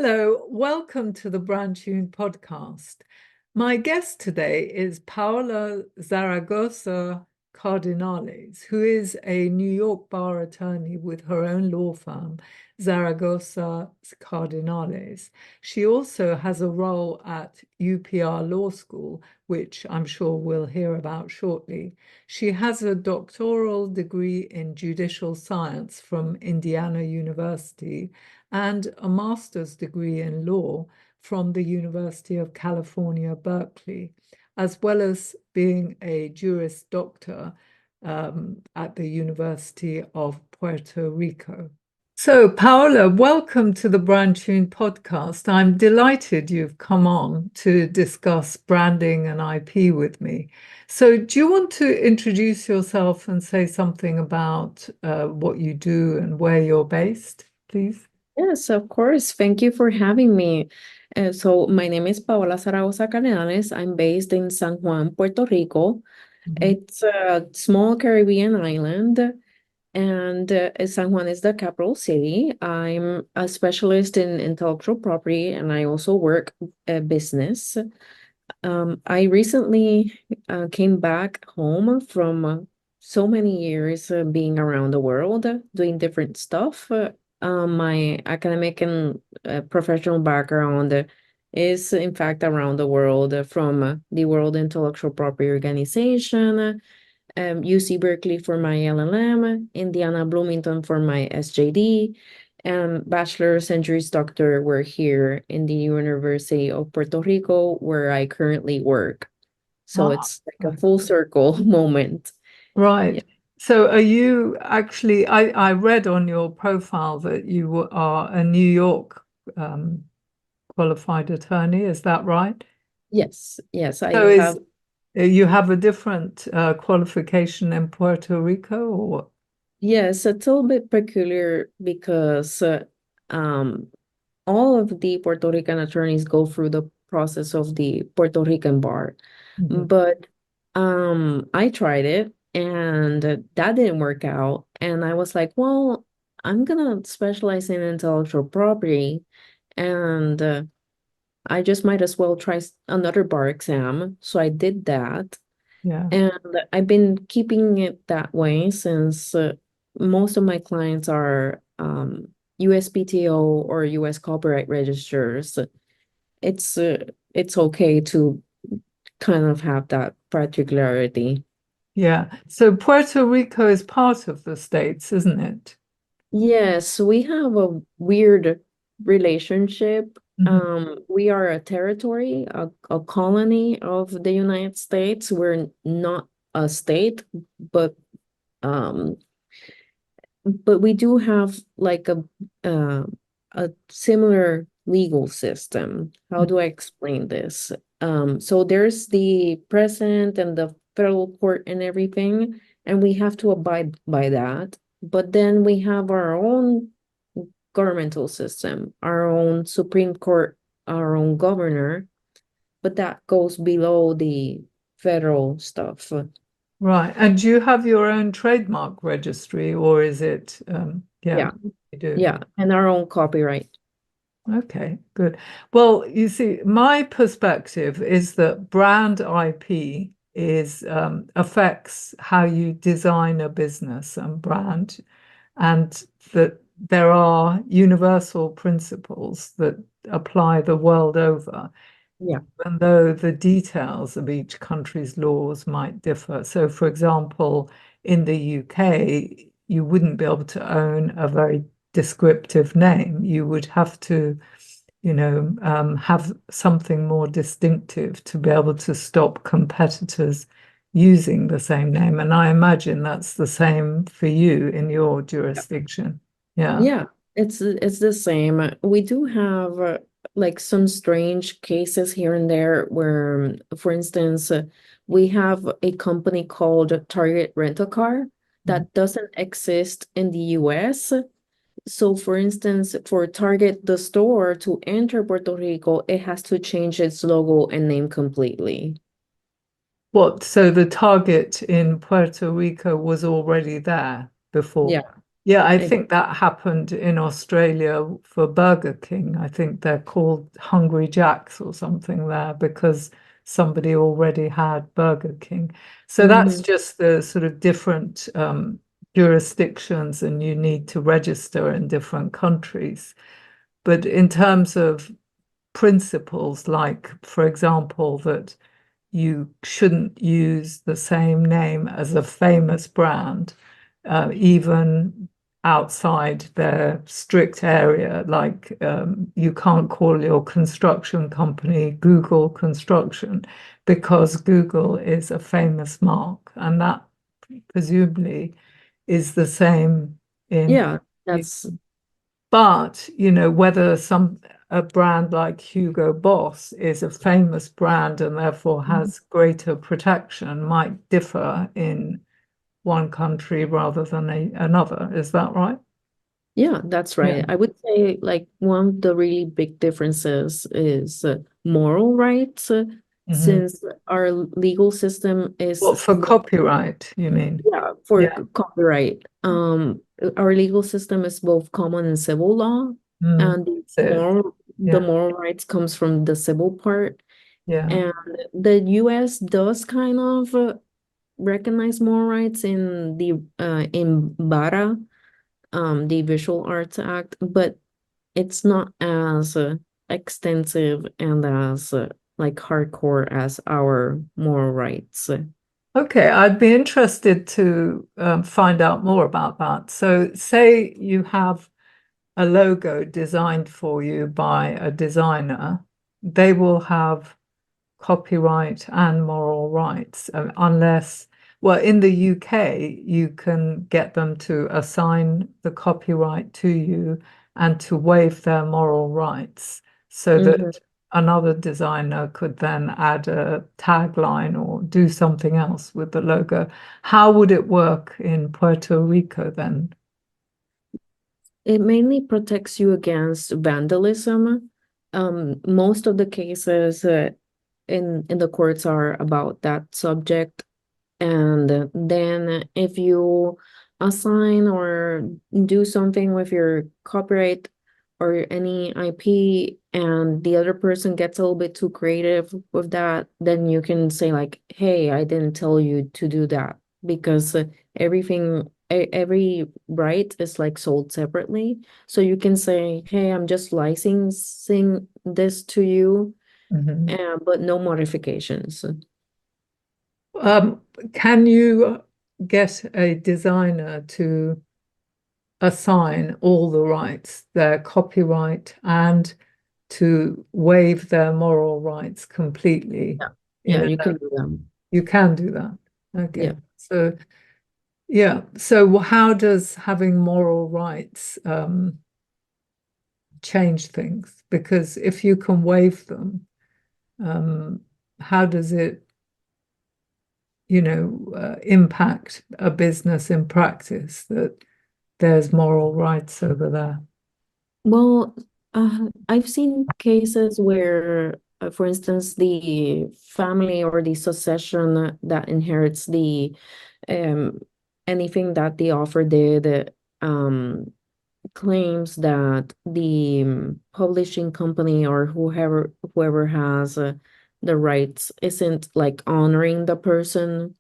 Hello, welcome to the Brand Tune podcast. My guest today is Paola Zaragoza Cardenales, who is a New York bar attorney with her own law firm, Zaragoza Cardenales. She also has a role at UPR Law School, which I'm sure we'll hear about shortly. She has a doctoral degree in judicial science from Indiana University and a master's degree in law from the University of California, Berkeley, as well as being a Juris Doctor at the University of Puerto Rico. So, Paola, welcome to the Brand Tune podcast. I'm delighted you've come on to discuss branding and IP with me. So, do you want to introduce yourself and say something about what you do and where you're based, please? Yes, of course. Thank you for having me. So my name is Paola Zaragoza Cardenales. I'm based in San Juan, Puerto Rico. It's a small Caribbean island, and San Juan is the capital city. I'm a specialist in intellectual property, and I also work business. I recently came back home from so many years being around the world, doing different stuff. My academic and professional background is, in fact, around the world from the World Intellectual Property Organization, UC Berkeley for my LLM, Indiana Bloomington for my SJD, and bachelor's and Juris Doctor were here in the University of Puerto Rico, where I currently work. So it's like a full circle moment. Right. Yeah. So are you actually, I read on your profile that you are a New York qualified attorney, is that right? Yes, I So have. you have a different qualification in Puerto Rico or what? Yes, it's a little bit peculiar because um, all of the Puerto Rican attorneys go through the process of the Puerto Rican bar. Mhm. But I tried it and that didn't work out. And I was like, well, I'm gonna specialize in intellectual property, and I just might as well try another bar exam. So I did that. Yeah. And I've been keeping it that way since most of my clients are USPTO or US copyright registers. It's okay to kind of have that particularity. Yeah. So Puerto Rico is part of the States, isn't it? Yes, we have a weird relationship. Mhm. We are a territory, a colony of the United States. We're not a state, but um, but we do have like uh, a similar legal system. How do I explain this? So there's the president and the federal court and everything, and we have to abide by that. But then we have our own governmental system, our own Supreme Court, our own governor, but that goes below the federal stuff. Right. And do you have your own trademark registry or is it, yeah, Yeah, you do. yeah, and our own copyright. Okay, good. Well, you see, my perspective is that brand IP is affects how you design a business and brand, and that there are universal principles that apply the world over, Yeah, even though the details of each country's laws might differ. So, for example, in the UK, you wouldn't be able to own a very descriptive name. You would have to, have something more distinctive to be able to stop competitors using the same name. And I imagine that's the same for you in your jurisdiction. Yeah. yeah, it's the same. We do have like some strange cases here and there where, for instance, we have a company called Target Rental Car Mhm. that doesn't exist in the US. So, for instance, for Target, the store, to enter Puerto Rico, it has to change its logo and name completely. What, so the target in Puerto Rico was already there before? Yeah. Yeah, I It, think that happened in Australia for Burger King. I think they're called Hungry Jacks or something there because somebody already had Burger King. So that's Mhm. just the sort of different jurisdictions, and you need to register in different countries. But in terms of principles, like, for example, that you shouldn't use the same name as a famous brand, even outside their strict area. Like you can't call your construction company Google Construction because Google is a famous mark, and that presumably is the same in. yeah, that's But, whether a brand like Hugo Boss is a famous brand and therefore has greater protection might differ in one country rather than another. Is that right? yeah, that's Yeah. right. I would say like one of the really big differences is moral rights, Hmm. since our legal system is Well, for copyright, you mean? yeah, for Yeah. copyright. Our legal system is both common and civil law, Mm, and that's it. the Yeah. moral rights comes from the civil part. Yeah. And the US does kind of recognize moral rights in the in BARA, the Visual Arts Act, but it's not as extensive and as like hardcore as our moral rights. Okay, I'd be interested to find out more about that. So, say you have a logo designed for you by a designer, they will have copyright and moral rights, unless, well, in the UK, you can get them to assign the copyright to you and to waive their moral rights so Mhm. that another designer could then add a tagline or do something else with the logo. How would it work in Puerto Rico then? It mainly protects you against vandalism. Most of the cases in the courts are about that subject. And then if you assign or do something with your copyright or any IP and the other person gets a little bit too creative with that, then you can say like, hey, I didn't tell you to do that, because every right is like sold separately. So you can say, hey, I'm just licensing this to you, Mhm. but no modifications. Um, can you get a designer to assign all the rights, their copyright, and to waive their moral rights completely Yeah. in Yeah, a you can do them. you can do that. Yeah. Okay. So yeah. So how does having moral rights change things? Because if you can waive them, um, how does it, impact a business in practice that there's moral rights over there? Well, I've seen cases where, for instance, the family or the succession that inherits the um anything that the author did claims that the publishing company or whoever has the rights isn't like honoring the person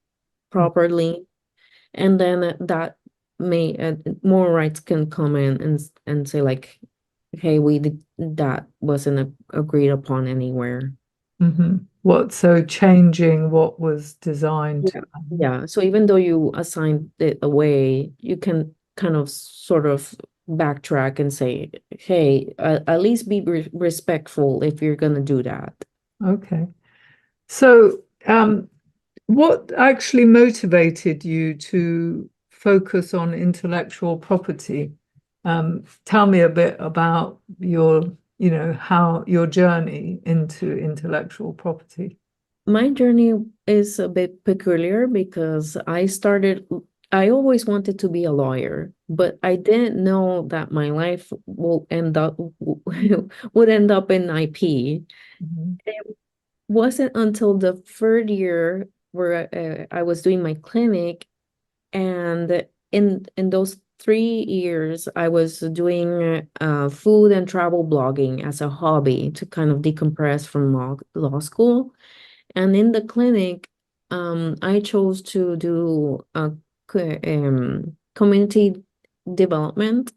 properly, and then that may more rights can come in and say like, hey, we did that wasn't agreed upon anywhere. Hmm. So changing what was designed. Yeah. Yeah. So even though you assigned it away, you can kind of sort of backtrack and say, hey, at least be respectful if you're gonna do that. Okay. So, what actually motivated you to focus on intellectual property? Tell me a bit about how your journey into intellectual property. My journey is a bit peculiar because I always wanted to be a lawyer, but I didn't know that my life will end up would end up in IP. Mhm. It wasn't until the third year where I was doing my clinic, and in those 3 years, I was doing food and travel blogging as a hobby to kind of decompress from law school. And in the clinic, I chose to do community development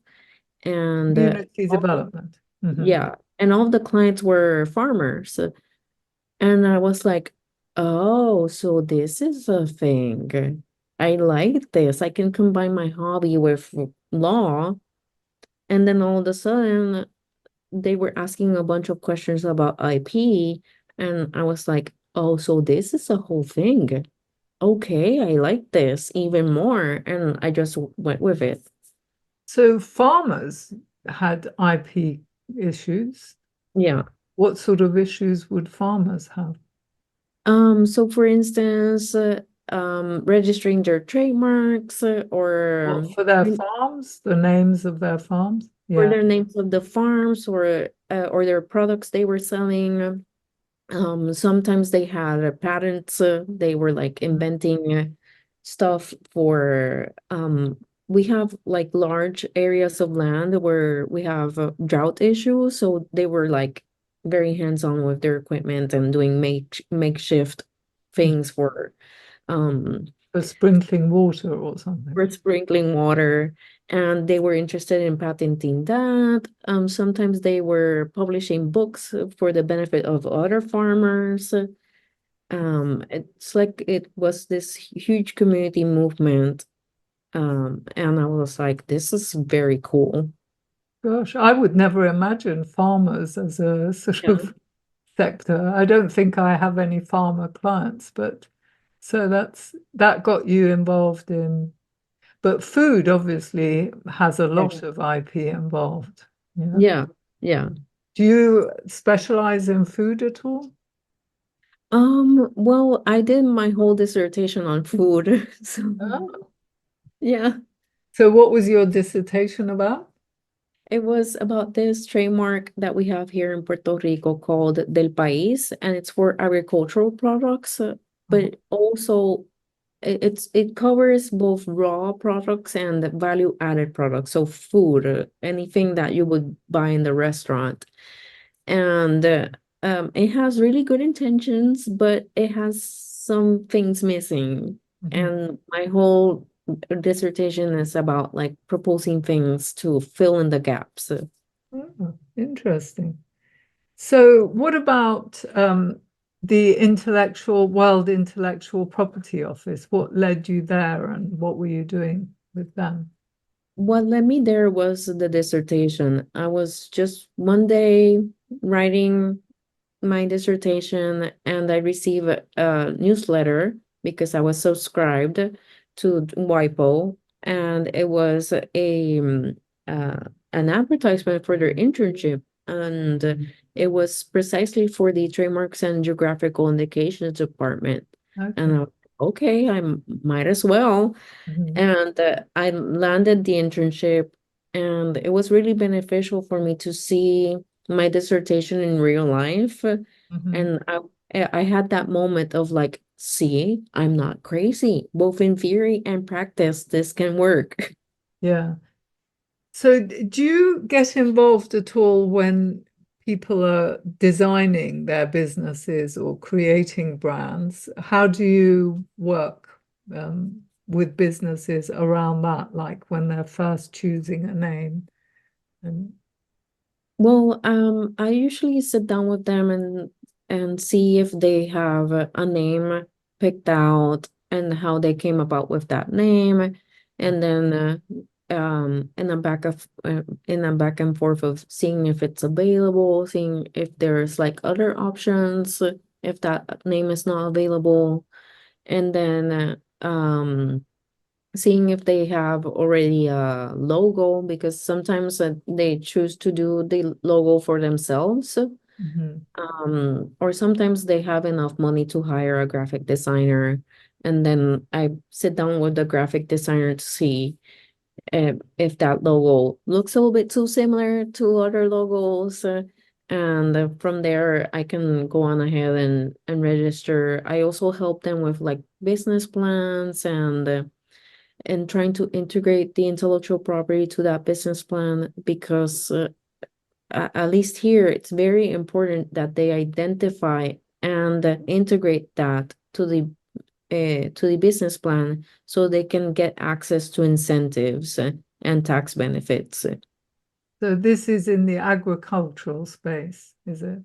and Community development. yeah, and all the clients were farmers. And I was like, oh, so this is a thing. I like this. I can combine my hobby with law. And then all of a sudden, they were asking a bunch of questions about IP. And I was like, oh, so this is a whole thing. Okay, I like this even more. And I just went with it. So farmers had IP issues. Yeah. What sort of issues would farmers have? So for instance, registering their trademarks What, for their farms, the names of their farms? or Yeah. their names of the farms or their products they were selling. Sometimes they had patents. They were like inventing stuff for we have like large areas of land where we have drought issues, so they were like very hands-on with their equipment and doing makeshift things um For sprinkling water or something. for sprinkling water, and they were interested in patenting that. Sometimes they were publishing books for the benefit of other farmers. It's like it was this huge community movement. And I was like, this is very cool. Gosh, I would never imagine farmers as a sort Yeah. of sector. I don't think I have any farmer clients, but so that got you involved in, but food obviously has a Yeah. lot of IP involved. Yeah. Yeah. Yeah. Do you specialize in food at all? Well, I did my whole dissertation on food. So Oh. yeah. So what was your dissertation about? It was about this trademark that we have here in Puerto Rico called Del Pais, and it's for agricultural products, Oh. but also it covers both raw products and value added products, so food, anything that you would buy in the restaurant. And it has really good intentions, but it has some things missing. Mhm. And my whole dissertation is about like proposing things to fill in the gaps. Oh, interesting. So what about the World Intellectual Property Office? What led you there and what were you doing with them? What led me there was the dissertation. I was just one day writing my dissertation and I received a newsletter because I was subscribed to WIPO, and it was uh, an advertisement for their internship, and it was precisely for the trademarks and geographical indications department. And Okay. I was okay, I might as well. Mhm. And I landed the internship, and it was really beneficial for me to see my dissertation in real life. Mhm. And I had that moment of like, see, I'm not crazy. Both in theory and practice, this can work. Yeah. So do you get involved at all when people are designing their businesses or creating brands? How do you work with businesses around that, like when they're first choosing a name? And Well, I usually sit down with them and see if they have a name picked out and how they came about with that name, and then in a back and forth of seeing if it's available, seeing if there's like other options if that name is not available, and then seeing if they have already a logo, because sometimes they choose to do the logo for themselves, Mhm. or sometimes they have enough money to hire a graphic designer, and then I sit down with the graphic designer to see if that logo looks a little bit too similar to other logos, and from there I can go on ahead and register. I also help them with like business plans and trying to integrate the intellectual property to that business plan because at least here, it's very important that they identify and integrate that to the business plan so they can get access to incentives and tax benefits. So this is in the agricultural space, is it?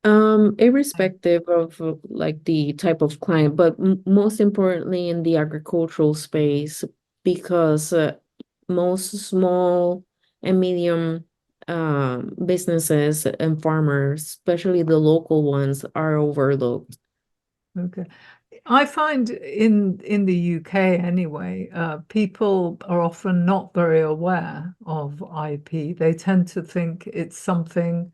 Irrespective of like the type of client, but most importantly in the agricultural space, because most small and medium businesses and farmers, especially the local ones, are overlooked. Okay. I find in the UK anyway, people are often not very aware of IP. They tend to think it's something,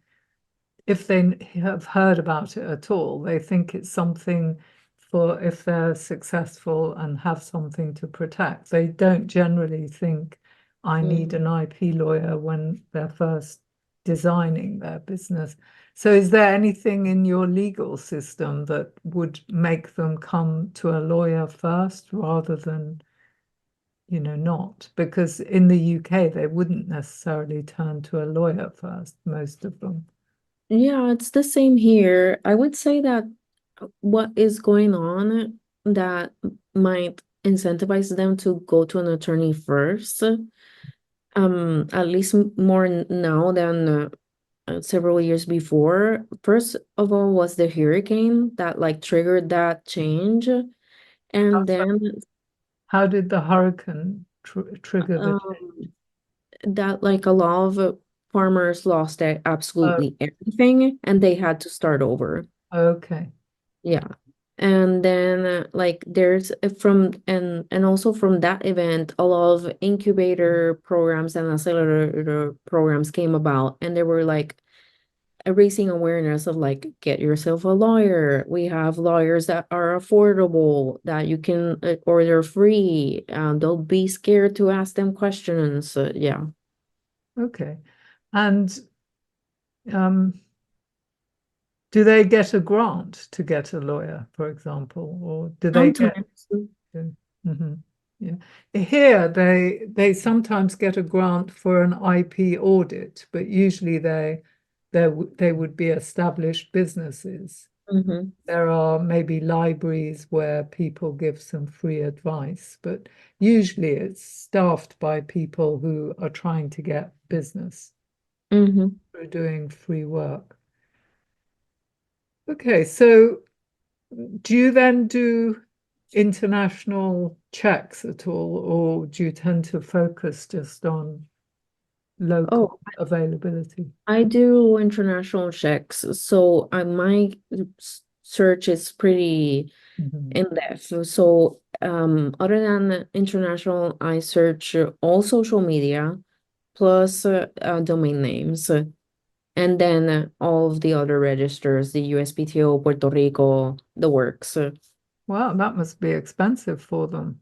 if they have heard about it at all, they think it's something for if they're successful and have something to protect. They don't generally think I need an IP lawyer when they're first designing their business. So is there anything in your legal system that would make them come to a lawyer first rather than, not? Because in the UK, they wouldn't necessarily turn to a lawyer first, most of them. Yeah, it's the same here. I would say that what is going on that might incentivize them to go to an attorney first, at least more now than several years before. First of all was the hurricane that like triggered that change. And then How did the hurricane trigger the change? that like a lot of farmers lost Oh, absolutely everything and they had to start over. okay. Yeah. And then like there's and also from that event, a lot of incubator programs and accelerator programs came about, and they were like raising awareness of like get yourself a lawyer. We have lawyers that are affordable that you can order free. Don't be scared to ask them questions. Yeah. Okay. And um, do they get a grant to get a lawyer, for example, or do they get? Sometimes. Mhm. Yeah. Here they sometimes get a grant for an IP audit, but usually they would be established businesses. Mhm. There are maybe libraries where people give some free advice, but usually it's staffed by people who are trying to get business Mhm. through doing free work. Okay, so do you then do international checks at all, or do you tend to focus just on local Oh, availability? I do international checks, so my search is pretty Mhm. in depth. So, other than international, I search all social media plus domain names, and then all of the other registers, the USPTO, Puerto Rico, the works. Wow, that must be expensive for them.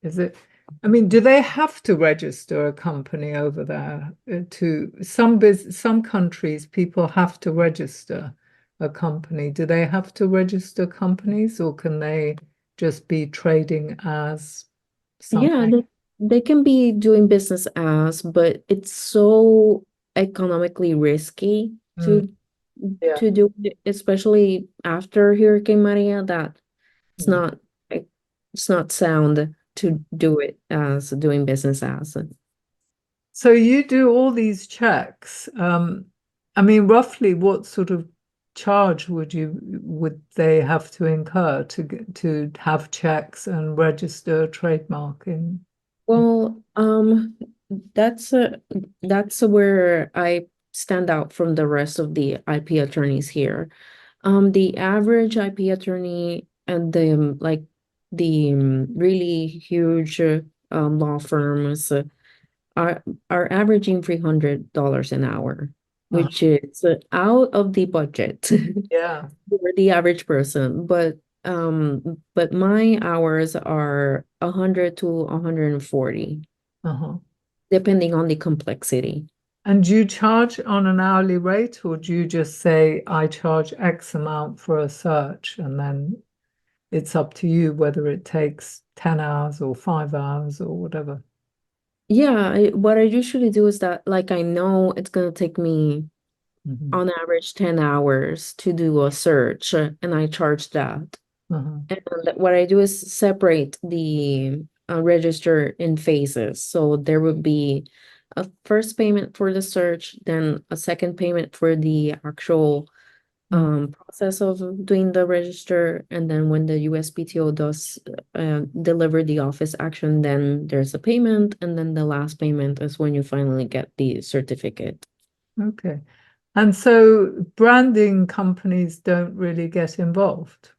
Is it? I mean, do they have to register a company over there to some countries, people have to register a company. Do they have to register companies or can they just be trading as Yeah, something? they can be doing business as, but it's so economically risky Mm, yeah. to do it, especially after Hurricane Maria, that it's Mm. not it's not sound to do it as doing business as. So you do all these checks. I mean, roughly what sort of charge would they have to incur to have checks and register a trademark in Well, that's that's where I stand out from the rest of the IP attorneys here. The average IP attorney and the like the really huge law firms are averaging $300 an hour, uh, which is out of the budget yeah. for the average person. But my hours are 100 to 140, Uh-huh. depending on the complexity. And do you charge on an hourly rate or do you just say I charge X amount for a search and then it's up to you whether it takes 10 hours or 5 hours or whatever. Yeah, what I usually do is that, like, I know it's gonna take me Mhm. on average 10 hours to do a search, and I charge that. Uh-huh. And what I do is separate the register in phases. So there would be a first payment for the search, then a second payment for the actual Mm. process of doing the register, and then when the USPTO does deliver the office action, then there's a payment, and then the last payment is when you finally get the certificate. Okay. And so branding companies don't really get involved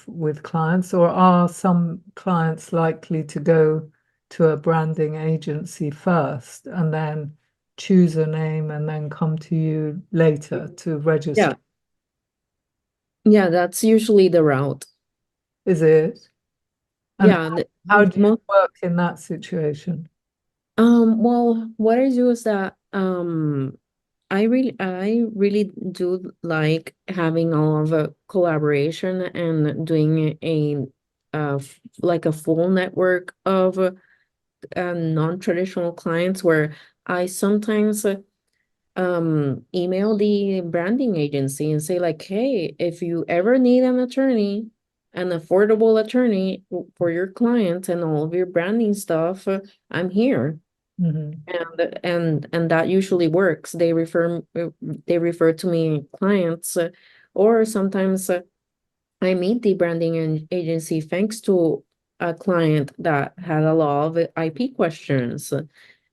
with clients, or are some clients likely to go to a branding agency first and then choose a name and then come to you later to register? Yeah, yeah, that's usually the route. Is it? And Yeah, how do you most work in that situation? well, what I do is that I really do like having all of a collaboration and doing like a full network of non-traditional clients where I sometimes email the branding agency and say like, hey, if you ever need an attorney, an affordable attorney for your clients and all of your branding stuff, I'm here. Mhm. And that usually works. They refer to me clients, or sometimes I meet the branding agency thanks to a client that had a lot of IP questions,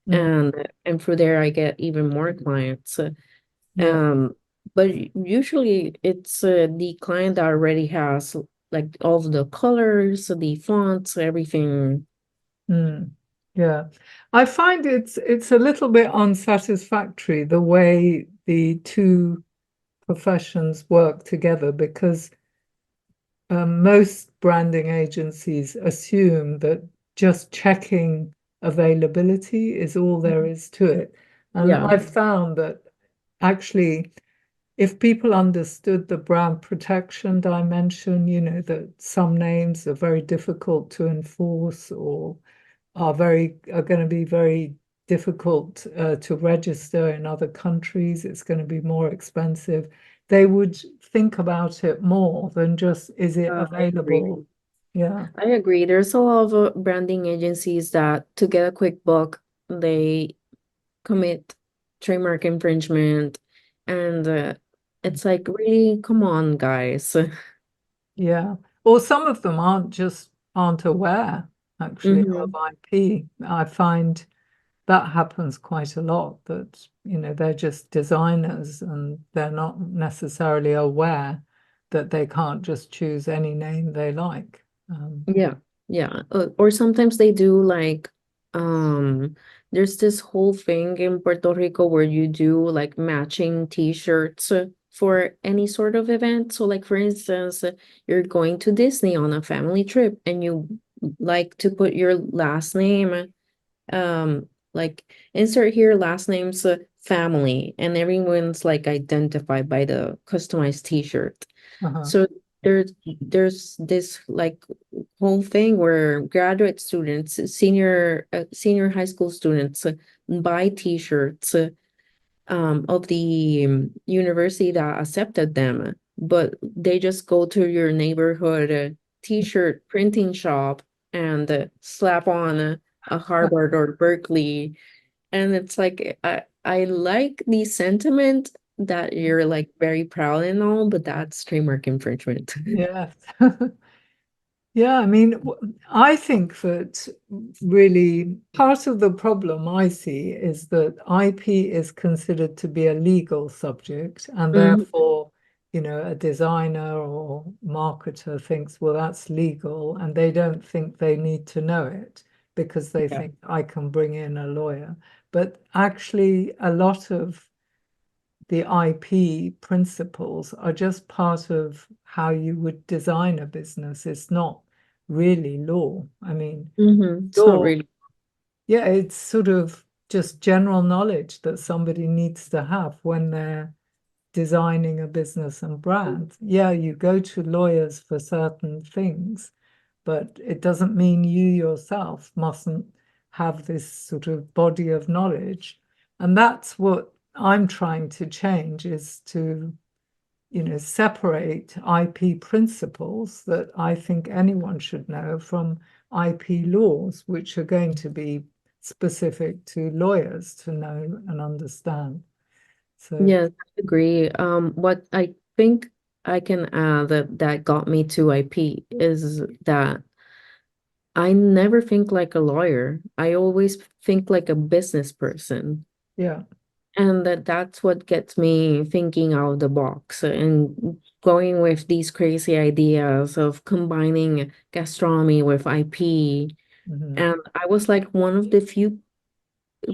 Mm. and through there I get even more clients. Yeah. Um, but usually it's the client that already has like all of the colors, the fonts, everything. Mm. Yeah. I find it's a little bit unsatisfactory the way the two professions work together, because most branding agencies assume that just checking availability is all there is to it. And Yeah. I've found that actually, if people understood the brand protection dimension, that some names are very difficult to enforce or are going to be very difficult to register in other countries. It's going to be more expensive. They would think about it more than just, is it I agree. available? Yeah. I agree. There's a lot of branding agencies that to get a quick buck, they commit trademark infringement, and it's like, really, come on, guys. Yeah. Or some of them aren't aware actually of Hmm. IP. I find that happens quite a lot, that they're just designers and they're not necessarily aware that they can't just choose any name they like. Yeah, yeah. Or sometimes they do like, um, there's this whole thing in Puerto Rico where you do like matching t-shirts for any sort of event. So like for instance, you're going to Disney on a family trip and you like to put your last name, like insert here last name's family, and everyone's like identified by the customized t-shirt. Uh-huh. So there's this like whole thing where graduate students, senior high school students buy t-shirts of the university that accepted them, but they just go to your neighborhood t-shirt printing shop and slap on a Harvard or Berkeley, and it's like I like the sentiment that you're like very proud and all, but that's trademark infringement. Yes. Yeah, I mean, I think that really part of the problem I see is that IP is considered to be a legal subject, and Mhm. therefore, a designer or marketer thinks, well, that's legal, and they don't think they need to know it because they Yeah. think I can bring in a lawyer. But actually, a lot of the IP principles are just part of how you would design a business. It's not really law. I mean, It's not law, really. yeah, it's sort of just general knowledge that somebody needs to have when they're designing a business and brand. Yeah, you go to lawyers for certain things, but it doesn't mean you yourself mustn't have this sort of body of knowledge. And that's what I'm trying to change, is to, separate IP principles that I think anyone should know from IP laws, which are going to be specific to lawyers to know and understand. So, Yes, I agree. What I think I can add that got me to IP is that I never think like a lawyer. I always think like a business person. yeah. And that's what gets me thinking out of the box and going with these crazy ideas of combining gastronomy with IP. Mhm. And I was like one of the few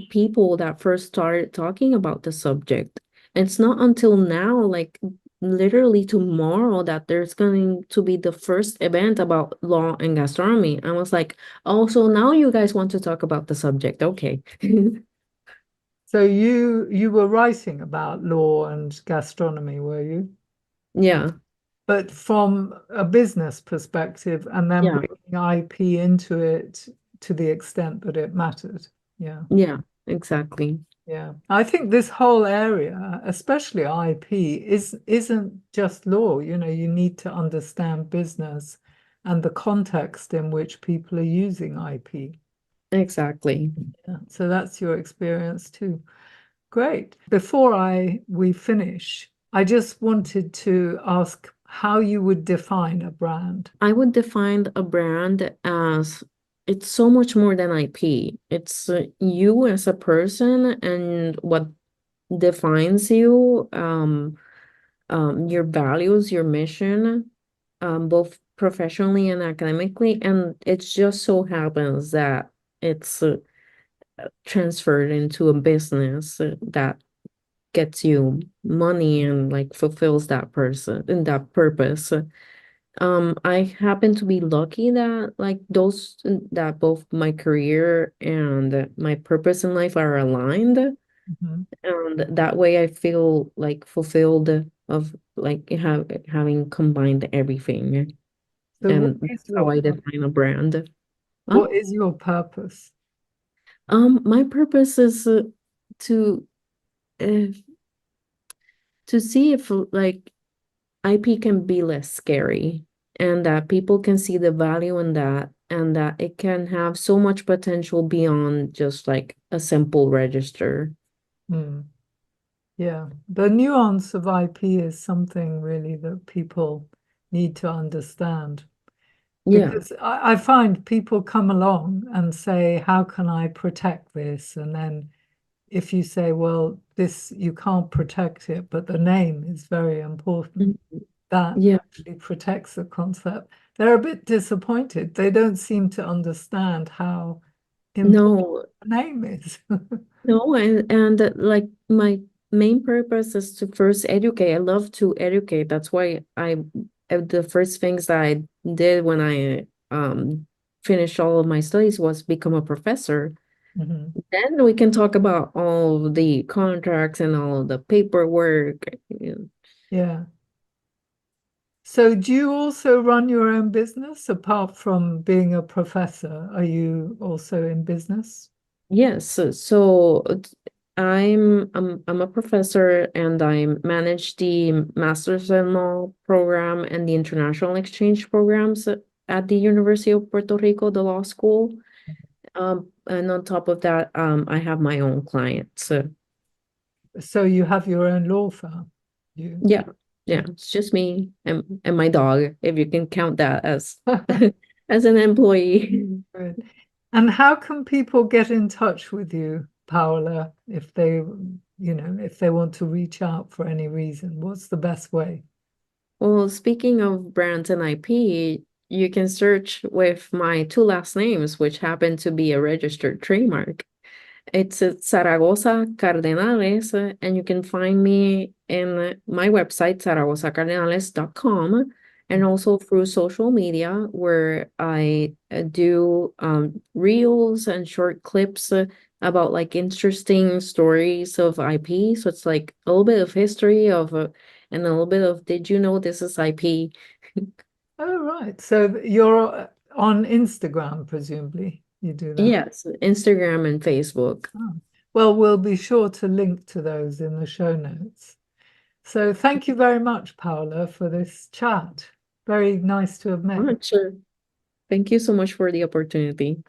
people that first started talking about the subject. It's not until now, like literally tomorrow, that there's going to be the first event about law and gastronomy. I was like, oh, so now you guys want to talk about the subject. Okay. So you were writing about law and gastronomy, were you? Yeah. But from a business perspective, and then Yeah. bringing IP into it to the extent that it mattered. Yeah. Yeah. Exactly. Yeah. I think this whole area, especially IP, isn't just law. You need to understand business and the context in which people are using IP. Exactly. Yeah. So that's your experience too. Great. Before we finish, I just wanted to ask how you would define a brand. I would define a brand as it's so much more than IP. It's you as a person and what defines you, your values, your mission, both professionally and academically. And it just so happens that it's transferred into a business that gets you money and like fulfills that person and that purpose. I happen to be lucky that like those that both my career and my purpose in life are aligned, Mhm. and that way I feel like fulfilled of like having combined everything, So and that's how I define a brand. Huh? what is your purpose? My purpose is to uh, to see if like IP can be less scary and that people can see the value in that and that it can have so much potential beyond just like a simple register. Hmm. Yeah, the nuance of IP is something really that people need to understand, Yeah. because I find people come along and say, how can I protect this? And then if you say, well, this, you can't protect it, but the name is very important, Mhm. that Yeah. actually protects the concept. They're a bit disappointed. They don't seem to understand how important No, the name is. no, and like my main purpose is to first educate. I love to educate. That's why the first things that I did when I finished all of my studies was become a professor. Mhm. Then we can talk about all the contracts and all the paperwork. Yeah. So do you also run your own business apart from being a professor? Are you also in business? Yes, so I'm a professor and I manage the Master's in Law program and the international exchange programs at the University of Puerto Rico, the law school. And on top of that, I have my own clients. So you have your own law firm. You. Yeah, yeah, it's just me and my dog, if you can count that as as an employee. Good. And how can people get in touch with you, Paola, if they want to reach out for any reason? What's the best way? Well, speaking of brands and IP, you can search with my two last names, which happen to be a registered trademark. It's Zaragoza Cardenales, and you can find me in my website, zaragozacardenales.com, and also through social media, where I do reels and short clips about like interesting stories of IP. So it's like a little bit of history of and a little bit of did you know this is IP? Oh, right. So you're on Instagram, presumably. You do that. Yes, Instagram and Facebook. Oh. Well, we'll be sure to link to those in the show notes. So thank you very much, Paola, for this chat. Very nice to have met. Oh, sure. Thank you so much for the opportunity.